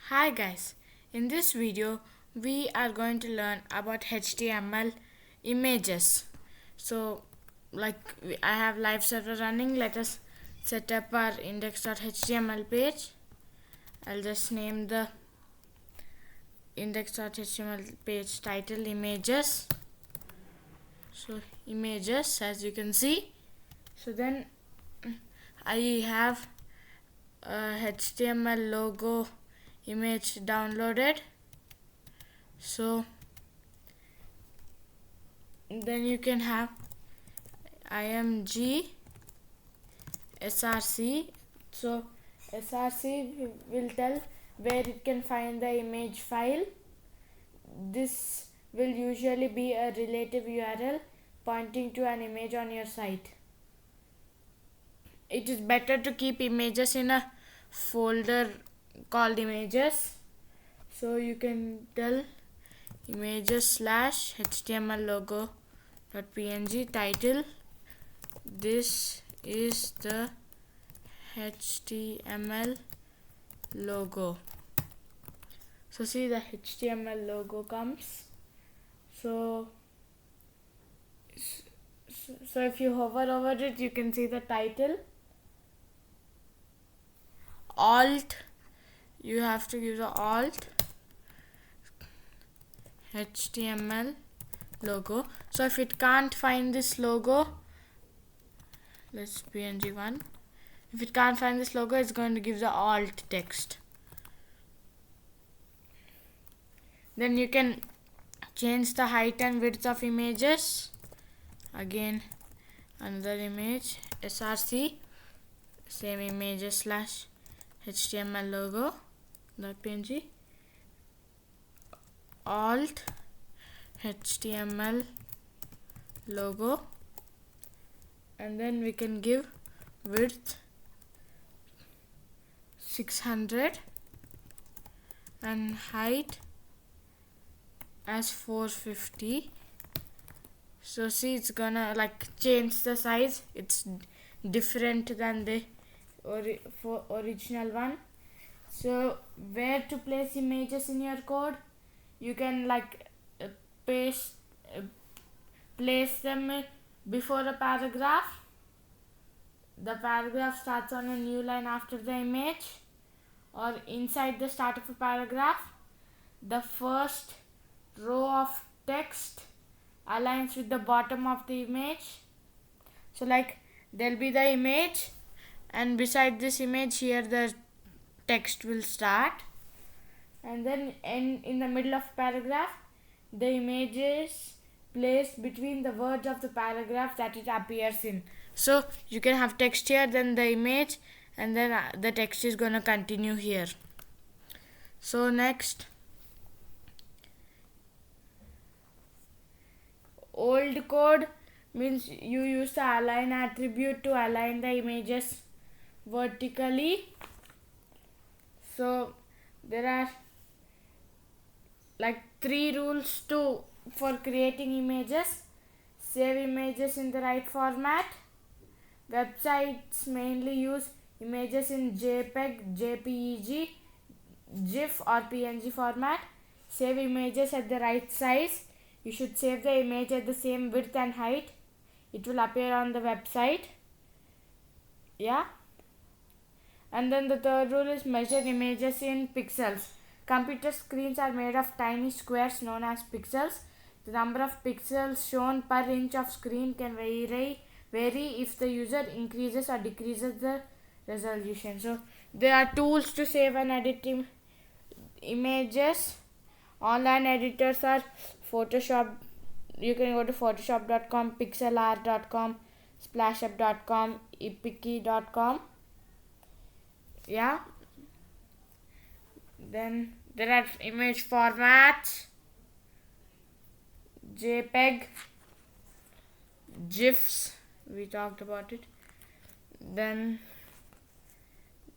Hi guys, in this video we are going to learn about HTML images. So I have live server running. Let us set up our index.html page. I'll just name the index.html page title images. So images, as you can see. So then I have a HTML logo image downloaded. So then you can have img src. So src will tell where it can find the image file. This will usually be a relative URL pointing to an image on your site. It is better to keep images in a folder called images. So you can tell images / html logo.png title. This is the HTML logo. So see, the HTML logo comes. So if you hover over it, you can see the title. Alt, you have to give the alt HTML logo. So if it can't find this logo, let's png one. If it can't find this logo, it's going to give the alt text. Then you can change the height and width of images. Again, another image src, same images / html logo.png, alt html logo, and then we can give width 600 and height as 450. So see, it's gonna change the size. It's different than the original one. So where to place images in your code? You can place them before a paragraph. The paragraph starts on a new line after the image, or inside the start of a paragraph. The first row of text aligns with the bottom of the image. So there'll be the image, and beside this image here the text will start, and then in the middle of paragraph the image is placed between the words of the paragraph that it appears in. So you can have text here, then the image, and then the text is gonna continue here. So next, old code means you use the align attribute to align the images vertically. So there are 3 rules for creating images. Save images in the right format. Websites mainly use images in JPEG, JPEG, GIF or PNG format. Save images at the right size. You should save the image at the same width and height. It will appear on the website. Yeah. And then the third rule is measure images in pixels. Computer screens are made of tiny squares known as pixels. The number of pixels shown per inch of screen can vary if the user increases or decreases the resolution. So there are tools to save and edit images. Online editors are Photoshop. You can go to photoshop.com, pixelart.com, splashup.com, epiky.com. Yeah. Then there are image formats: JPEG, GIFs, we talked about it. Then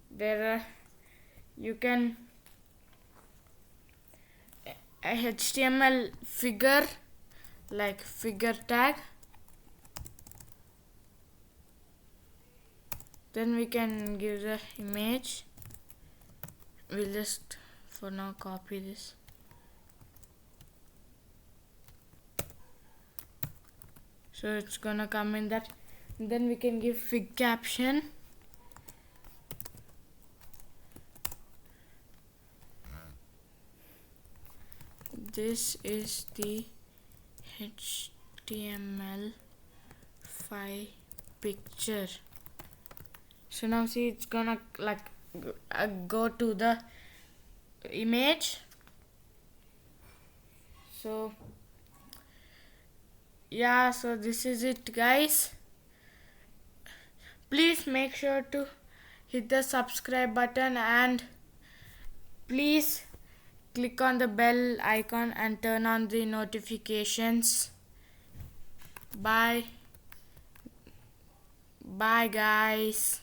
there are, you can a HTML figure, like figure tag. Then we can give the image. We'll just for now copy this. So it's gonna come in that. Then we can give fig caption. This is the HTML5 picture. So now see, it's gonna like go to the image. So yeah, so this is it, guys. Please make sure to hit the subscribe button and please click on the bell icon and turn on the notifications. Bye guys.